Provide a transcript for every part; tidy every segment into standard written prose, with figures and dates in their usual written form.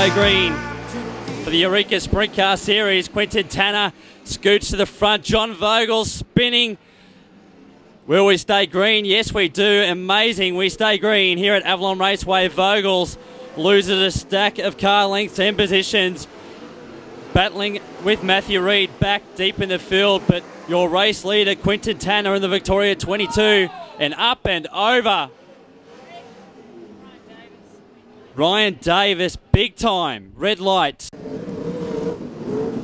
go green for the Eureka Sprint Car Series. Quentin Tanner scoots to the front. John Vogel spinning. Will we stay green? Yes, we do. Amazing. We stay green here at Avalon Raceway. Vogels loses a stack of car lengths and positions. Battling with Matthew Reid back deep in the field, but your race leader, Quentin Tanner, in the Victoria 22, and up and over. Ryan Davis, big time, red light.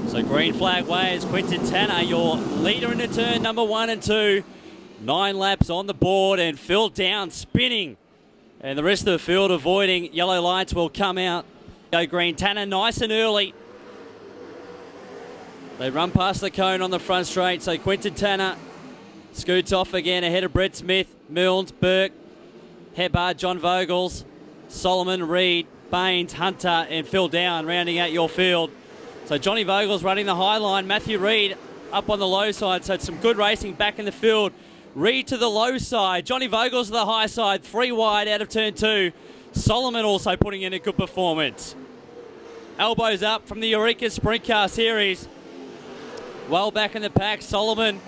So green flag waves, Quentin Tanner, your leader in the turn, number 1 and 2. 9 laps on the board, and Phil Down spinning. And the rest of the field avoiding yellow lights will come out. Go green, Tanner nice and early. They run past the cone on the front straight, so Quentin Tanner scoots off again ahead of Brett Smith, Milnes, Burke, Hebbard, John Vogels, Solomon, Reid, Baines, Hunter, and Phil Down rounding out your field. So Johnny Vogels running the high line, Matthew Reid up on the low side, so it's some good racing back in the field. Reid to the low side, Johnny Vogels to the high side, 3 wide out of turn 2. Solomon also putting in a good performance. Elbows up from the Eureka Sprint Car Series. Well back in the pack, Solomon,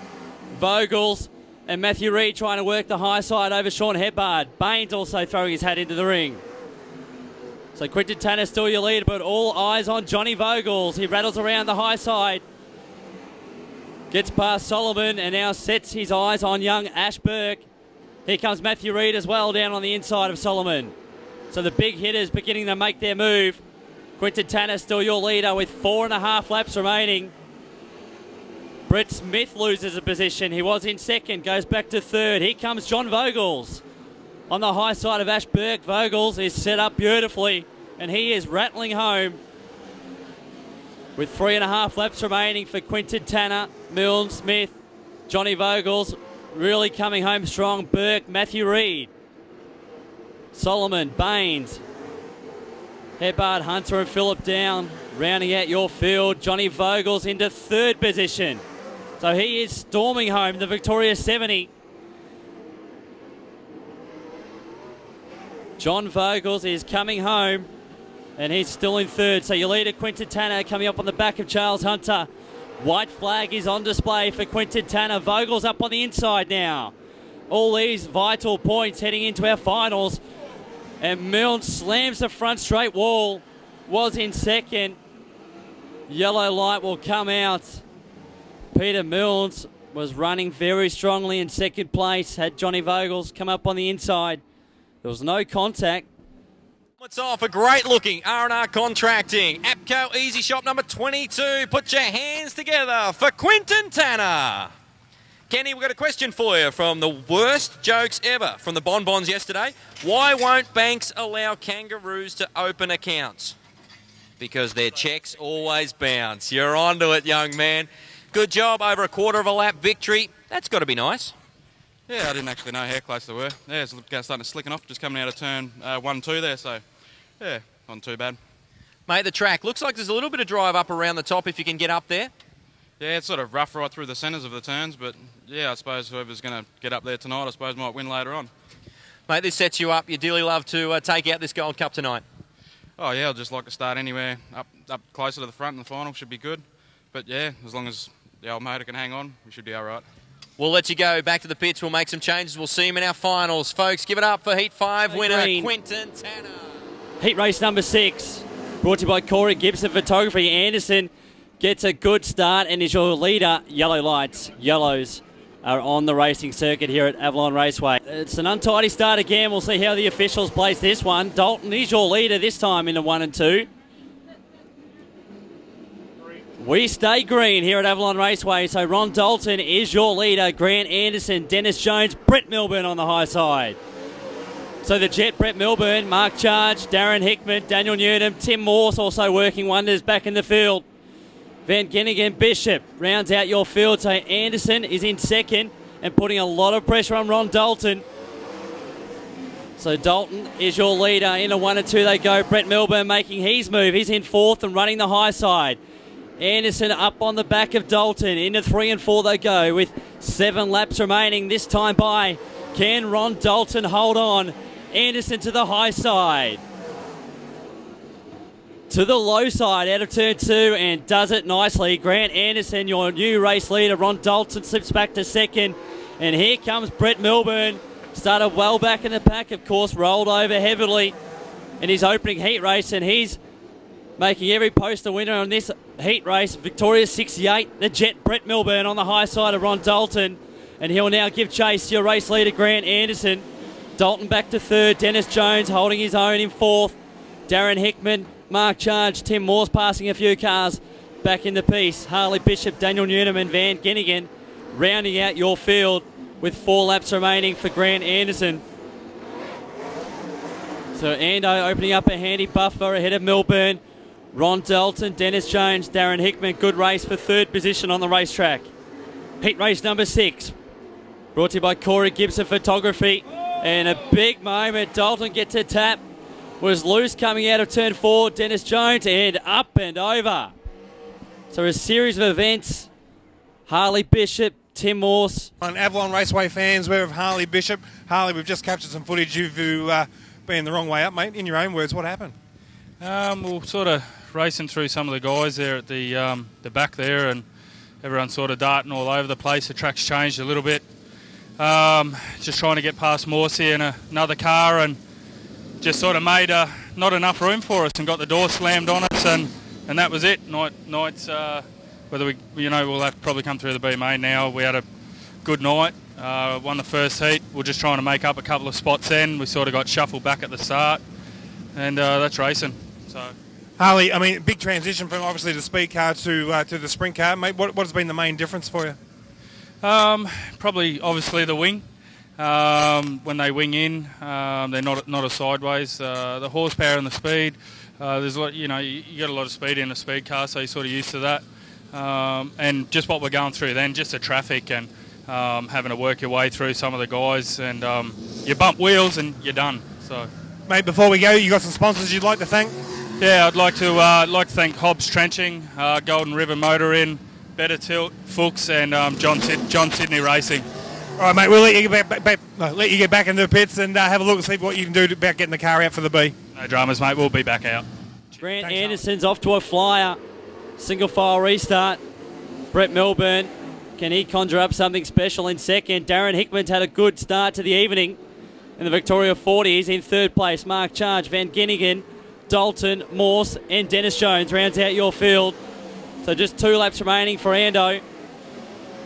Vogels, and Matthew Reid trying to work the high side over Sean Hebbard. Baines also throwing his hat into the ring. So Quentin Tanner still your leader, but all eyes on Johnny Vogels. He rattles around the high side. Gets past Solomon and now sets his eyes on young Ash Burke. Here comes Matthew Reid as well down on the inside of Solomon. So the big hitters beginning to make their move. Quentin Tanner still your leader with 4.5 laps remaining. Brett Smith loses a position. He was in second, goes back to third. Here comes John Vogels. On the high side of Ash Burke, Vogels is set up beautifully and he is rattling home. With 3.5 laps remaining for Quentin Tanner, Milne, Smith, Johnny Vogels really coming home strong. Burke, Matthew Reid, Solomon, Baines, Hebbard, Hunter and Phillip Down rounding out your field. Johnny Vogels into third position. So he is storming home the Victoria 70. John Vogels is coming home and he's still in third. So your leader, Quentin Tanner, coming up on the back of Charles Hunter. White flag is on display for Quentin Tanner. Vogels up on the inside now. All these vital points heading into our finals. And Milne slams the front straight wall. Was in second. Yellow light will come out. Peter Milnes was running very strongly in second place. Had Johnny Vogels come up on the inside. There was no contact. It's off, a great looking R&R Contracting. APCO Easy Shop number 22. Put your hands together for Quentin Tanner. Kenny, we've got a question for you from the worst jokes ever from the bonbons yesterday. Why won't banks allow kangaroos to open accounts? Because their checks always bounce. You're onto it, young man. Good job, over a quarter of a lap victory. That's got to be nice. Yeah, I didn't actually know how close they were. Yeah, it's starting to slicken off, just coming out of turn 1-2 there, so yeah, not too bad. Mate, the track looks like there's a little bit of drive up around the top if you can get up there. Yeah, it's sort of rough right through the centres of the turns, but yeah, I suppose whoever's going to get up there tonight, I suppose might win later on. Mate, this sets you up. You dearly love to take out this Gold Cup tonight. Oh yeah, I'd just like to start anywhere up closer to the front in the final, should be good. But yeah, as long as the old motor can hang on, we should be all right. We'll let you go back to the pits. We'll make some changes. We'll see him in our finals. Folks, give it up for Heat 5 winner, Quentin Tanner. Heat race number 6, brought to you by Corey Gibson Photography. Anderson gets a good start and is your leader. Yellow lights, yellows are on the racing circuit here at Avalon Raceway. It's an untidy start again. We'll see how the officials place this one. Dalton is your leader this time in the 1 and 2. We stay green here at Avalon Raceway, so Ron Dalton is your leader. Grant Anderson, Dennis Jones, Brett Milburn on the high side. So the Jet, Brett Milburn, Mark Charge, Darren Hickman, Daniel Newton, Tim Morse also working wonders back in the field. Van Ginnigan, Bishop rounds out your field, so Anderson is in second and putting a lot of pressure on Ron Dalton. So Dalton is your leader. In a 1 and 2 they go. Brett Milburn making his move. He's in fourth and running the high side. Anderson up on the back of Dalton. Into 3 and 4 they go with 7 laps remaining. This time by. Can Ron Dalton hold on? Anderson to the high side. to the low side out of turn 2 and does it nicely. Grant Anderson, your new race leader. Ron Dalton slips back to second. And here comes Brett Milburn. Started well back in the pack, of course, rolled over heavily in his opening heat race, and he's making every post a winner on this heat race. Victoria 68, the Jet Brett Milburn on the high side of Ron Dalton. And he'll now give chase to your race leader, Grant Anderson. Dalton back to third. Dennis Jones holding his own in fourth. Darren Hickman, Mark Charge, Tim Morse passing a few cars back in the piece. Harley Bishop, Daniel Newnham and Van Ginnigan rounding out your field with 4 laps remaining for Grant Anderson. So Ando opening up a handy buffer ahead of Milburn. Ron Dalton, Dennis Jones, Darren Hickman. Good race for third position on the racetrack. Heat race number 6. Brought to you by Corey Gibson Photography. And a big moment. Dalton gets a tap. Was loose coming out of turn 4. Dennis Jones and up and over. So a series of events. Harley Bishop, Tim Morse. On Avalon Raceway fans, we're with Harley Bishop. Harley, we've just captured some footage of you being the wrong way up, mate. In your own words, what happened? We're sort of racing through some of the guys there at the back there, and everyone's sort of darting all over the place. The track's changed a little bit. Just trying to get past Morsey in another car, and just sort of made not enough room for us and got the door slammed on us, and that was it. Night's whether we'll have to probably come through the B main now. We had a good night. Won the first heat. We're just trying to make up a couple of spots then. We sort of got shuffled back at the start, and that's racing. So, Harley, I mean, big transition from obviously the speed car to the sprint car, mate. What has been the main difference for you? Probably, obviously, the wing. When they wing in, they're not a sideways. The horsepower and the speed. There's a lot, you get a lot of speed in a speed car, so you're sort of used to that. And just what we're going through then, just the traffic and having to work your way through some of the guys, and you bump wheels and you're done. So, mate, before we go, you got some sponsors you'd like to thank? Yeah, I'd like to thank Hobbs Trenching, Golden River Motor Inn, Better Tilt, Fuchs, and John Sydney Racing. All right, mate, we'll let you get back into the pits and have a look and see what you can do about getting the car out for the B. No dramas, mate. We'll be back out. Grant Thanks, Anderson's off to a flyer. Single file restart. Brett Milburn, can he conjure up something special in second? Darren Hickman's had a good start to the evening in the Victoria 40. He's in third place. Mark Charge, Van Ginnigan, Dalton, Morse and Dennis Jones rounds out your field. So just 2 laps remaining for Ando.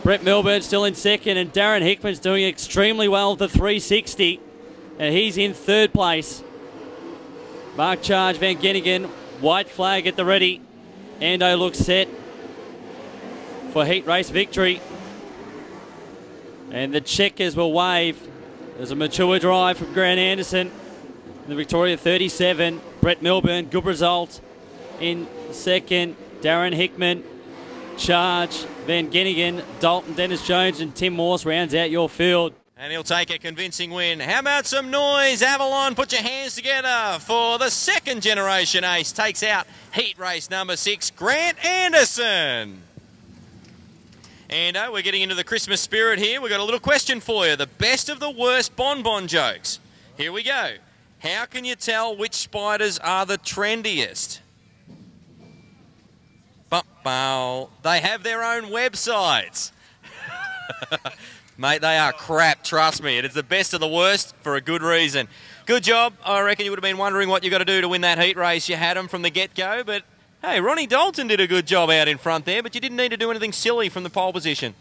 Brett Milburn still in second, and Darren Hickman's doing extremely well with the 360. And he's in third place. Mark Charge, Van Ginnigan, white flag at the ready. Ando looks set for heat race victory. And the checkers will wave. There's a mature drive from Grant Anderson. The Victoria 37. Brett Milburn, good result in second. Darren Hickman, Charge, Van Ginnigan, Dalton, Dennis Jones and Tim Morse rounds out your field. And he'll take a convincing win. How about some noise, Avalon? Put your hands together for the second generation ace. Takes out heat race number 6, Grant Anderson. And we're getting into the Christmas spirit here. We've got a little question for you. The best of the worst bonbon jokes. Here we go. How can you tell which spiders are the trendiest? They have their own websites. Mate, they are crap, trust me. It is the best of the worst for a good reason. Good job. I reckon you would have been wondering what you got to do to win that heat race. You had them from the get-go, but hey, Ronnie Dalton did a good job out in front there, but you didn't need to do anything silly from the pole position.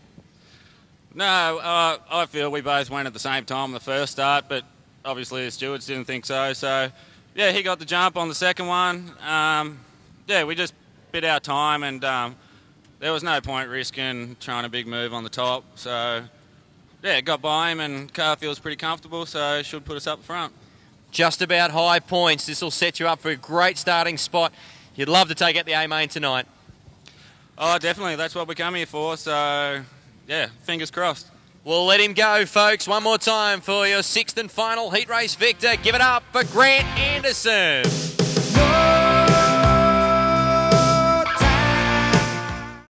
No, I feel we both went at the same time on the first start, but obviously the stewards didn't think so. So, yeah, he got the jump on the second one. Yeah, we just bit our time, and there was no point risking trying a big move on the top. So, yeah, got by him, and car feels pretty comfortable, so it should put us up front. Just about high points. This will set you up for a great starting spot. You'd love to take out the A-main tonight. Oh, definitely. That's what we come here for. So, yeah, fingers crossed. We'll let him go, folks. One more time for your 6th and final heat race victor. Give it up for Grant Anderson.